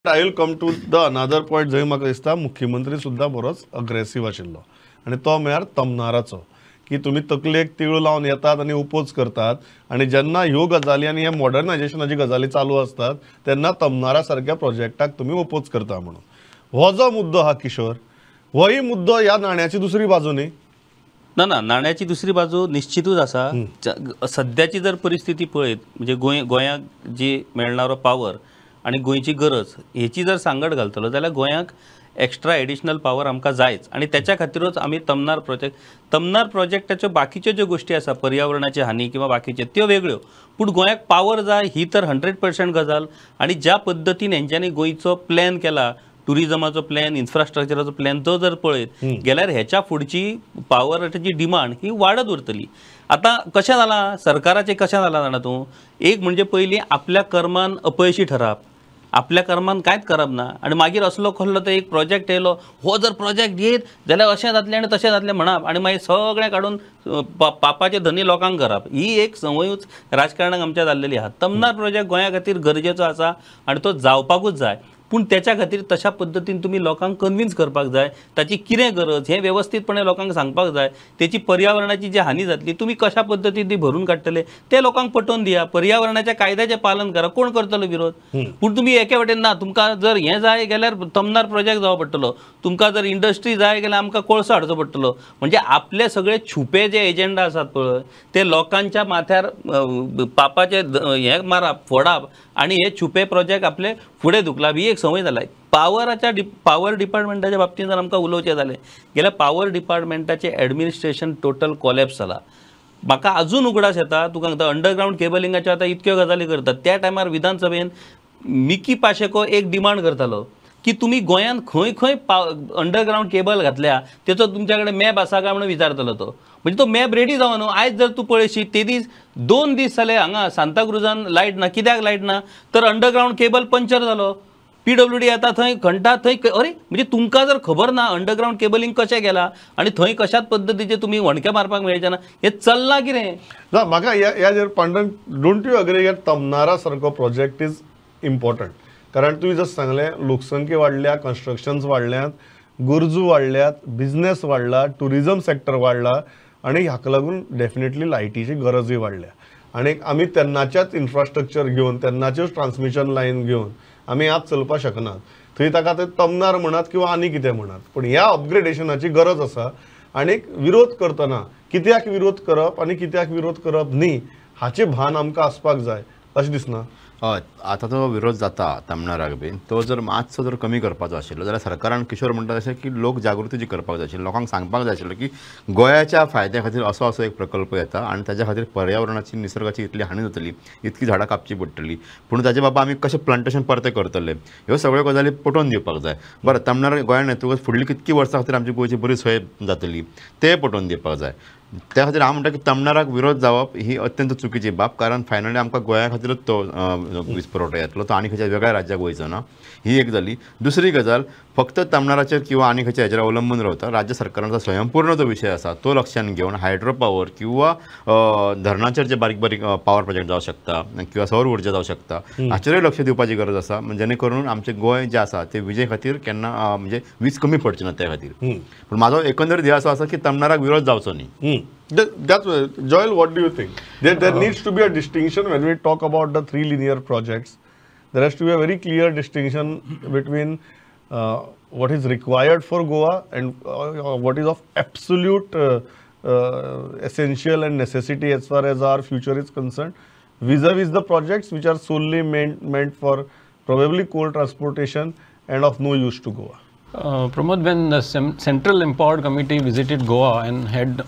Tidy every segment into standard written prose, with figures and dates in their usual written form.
I will come to the another point जंय म्हाका दिसता मुख्यमंत्री सुद्दां बरोच अग्रेसीव आशिल्लो आनी तो म्हळ्यार तमनाराचो की तुमी तकलेक तिळू लावन येतात आनी उपोज करतात आनी जेन्ना ह्यो गजाली आनी हे मॉडर्नायजेशनाची गजाली चालू असतात तेन्ना तमनारा सारक्या प्रोजेक्टाक तुमी ओपोज करता म्हणून हो जो मुद्दो हा किशोर होय मुद्दो ह्या नाण्याची दुसरी बाजू न्ही ना नाण्याची दुसरी बाजू निश्चितूच आसा सध्याची जर परिस्थिती पळयत म्हणजे गोंयाक जी मेळणारो पावर आणि गोंयची गरज हेची जर सांगड घालतलो जाल्यार गोंयाक एक्स्ट्रा एडिशनल पावर आमकां जायच आणि त्याच्या खातीरच आमी तमनार प्रोजेक्टाच्यो बाकीच्यो ज्यो गोष्टी आसा पर्यावरणाची हानी किंवा बाकीचे त्यो वेगळ्यो पूण गोंयाक पावर जाय ही तर 100% गजाल आणि ज्या पद्दतीन हेंच्यांनी गोंयचो प्लॅन केला टुरिजमाचो प्लॅन इन्फ्रास्ट्रक्चराचो प्लॅन तो जर पळयत गेल्यार ह्याच्या फुडची पावराची डिमांड ही वाडत उरतली. आता कशें जालां सरकाराचें कशें जालां जाणा तूं एक म्हणजे पयलीं आपल्या कर्मान अपयशी ठरप आपल्या कर्मान कांयच करप ना आनी मागीर असलो कसलो तो एक प्रोजेक्ट येयलो हो जर प्रोजेक्ट येत जाल्यार अशें जातलें आनी तशें जातलें म्हणप आनी मागीर सगळें काडून पापाचे धनी लोकांक करप ही एक संवयूच राजकारणाक आमच्या जाल्लेली आहा. तमनार प्रोजेक्ट गोंया खातीर गरजेचो आसा आनी तो जावपाकूच जाय पूण त्याच्या खातीर तशा पद्दतीन तुम्ही लोकांक कन्विन्स करपाक जाय ताची कितें गरज हें व्यवस्थितपणे लोकांक सांगपाक जाय तेची पर्यावरणाची जी हानी जातली तुम्ही कशा पद्दतीन ती भरून काडटले ते लोकांक पटोवन दिया पर्यावरणाच्या कायद्याचें पालन करा कोण करतलो विरोध पूण तुम्ही एके वटेन ना तुमकां जर हें जाय जाल्यार तमनार प्रोजेक्ट जावो पडटलो तुमकां जर इंडस्ट्री जाय जाल्यार आमकां कोळसो हाडचो पडटलो म्हणजे आपले सगळे छुपे जे एजेंडा आसात पळय ते लोकांच्या माथ्यार पापाचे हें मारप फोडप आणि हे छुपे प्रोजेक्ट आपले फुडें धुकलाप ही एक संवय जाला. पावर डिपार्टमेंटाच्या बाबतींत जर आमकां उलोवचें जालें जाल्यार पावर डिपार्टमेंटाचें एडमिनिस्ट्रेशन टोटल कॉलेप्स जाला. म्हाका अजून उगडास येता तुका सांगता अंडरग्रावंड केबलिंगाच्यो आतां इतक्यो गजाली करतात त्या टायमार विधानसभेन मिकी पाशेको एक डिमांड करतालो की तुम्ही गोंयान खंय खंय अंडरग्रावंड केबल घातल्या तेचो तुमच्या कडेन मॅप आसा काय म्हणून विचारतलो तो म्हणजे तो मॅप रेडी जावं न्हू. आयज जर तूं पळयशी ते दीस 2 दीस जाले हांगा सांताक्रुजान लायट ना कित्याक लायट ना तर अंडरग्रावंड केबल पंक्चर जालो PWD येता थंय घंटा थंय अरे म्हणजे तुमकां जर खबर ना अंडरग्रावंड केबलिंग कशें गेला आनी थंय कशाच पद्दतीचे तुम्ही वणक्या मारपाक मेळचें ना हें चल्लां कितें ना म्हाका ह्या Pandyan don't you agree that तमनारा सारको प्रोजेक्ट इज इम्पॉर्टंट कारण तुवें जस्ट सांगलें लोकसंख्या वाडल्या कन्स्ट्रक्शन्स वाडल्यात गरजू वाडल्यात बिझनेस वाडला टुरिजम सेक्टर वाडला आणि हाका लागून डेफिनेटली लायटीची गरजूय वाडल्या आणि आमी तेन्नाच्याच इन्फ्रास्ट्रक्चर घेवन तेन्नाच्योच ट्रान्समिशन लायन घेवन आमी आज चलपाक शकनात थंय ताका ते तमनार म्हणत किंवा आनी कितें म्हणत पूण ह्या अपग्रेडेशनाची गरज आसा आणि विरोध करतना कित्याक विरोध करप आणि कित्याक विरोध करप न्ही हाचे भान आमकां आसपाक जाय अशें दिसना. हय आतां तो विरोध जाता तमनाराक बीन तो जर मातसो जर कमी करपाचो आशिल्लो जाल्यार सरकारान किशोर म्हणटा तशें की लोक जागृती जी करपाक जाय आशिल्ली लोकांक सांगपाक जाय आशिल्लें की गोंयाच्या फायद्या खातीर असो एक प्रकल्प येता आनी ताच्या खातीर पर्यावरणाची निसर्गाची इतली हानी जातली इतकी झाडां कापची पडटली पूण ताचे बाबा आमी कशें प्लांटेशन परतें करतले ह्यो सगळ्यो गजाली पटोवन दिवपाक जाय. बरें तमनार गोंयान येतकच फुडलीं कितकी वर्सां खातीर आमची गोंयची बरी सोय जातली ते पटोवन दिवपाक जाय. त्या खातीर हांव म्हणटा की तमनाराक विरोध जावप ही अत्यंत चुकीची बाब कारण फायनली आमकां गोंया खातीरच तो वीज पुरवठो येतलो तो आनी खंयच्या वेगळ्या राज्याक वयचो ना ही एक जाली. दुसरी गजाल फक्त तमनाराचेर किंवा आनी खंयच्या हेचेर अवलंबून रावता राज्य सरकारांचो स्वयंपूर्ण जो विशय आसा तो लक्षांत घेवन हायड्रो पावर किंवा धरणाचेर जे बारीक बारीक पावर प्रोजेक्ट जावं शकता किंवा सौर उर्जा जावं शकता हाचेरूय लक्ष दिवपाची गरज आसा जेणे करून आमचें गोंय जें आसा ते विजे खातीर केन्ना म्हणजे वीज कमी पडची ना त्या खातीर. पूण म्हाजो एकंदरीत ध्येय असो आसा की तमनाराक विरोध जावचो न्ही. That's Joel, what do you think? There needs to be a distinction when we talk about the 3 linear projects. There has to be a very clear distinction between what is required for Goa and what is of absolute essential and necessity as far as our future is concerned, vis-a-vis the projects which are solely meant for probably coal transportation and of no use to Goa. Pramod, when the Central Empowered Committee visited Goa and had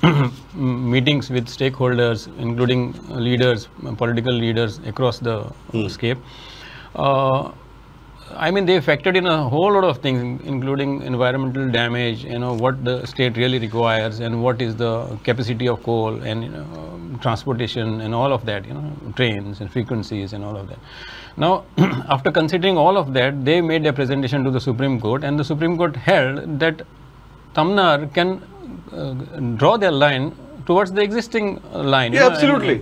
meetings with stakeholders, including leaders, political leaders across the scape, I mean, they factored in a whole lot of things, including environmental damage, what the state really requires and what is the capacity of coal and transportation and all of that, trains and frequencies and all of that. Now, after considering all of that, they made a presentation to the Supreme Court and the Supreme Court held that Tamnar can draw their line towards the existing line. Yeah, you know, absolutely.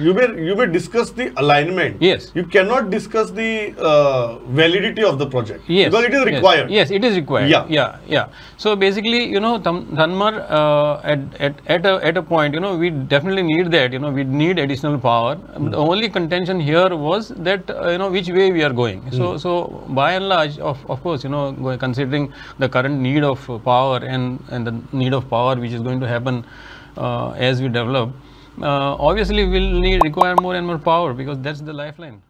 You may discuss the alignment. Yes. You cannot discuss the validity of the project. Yes, Because it is required. Yes, it is required. Yeah. So basically, you know, Dhanmar at a point, you know, we definitely need that. You know, we need additional power. The only contention here was that you know, which way we are going. So by and large, of course, you know, considering the current need of power and the need of power which is going to happen as we develop, obviously we'll require more and more power, because that's the lifeline.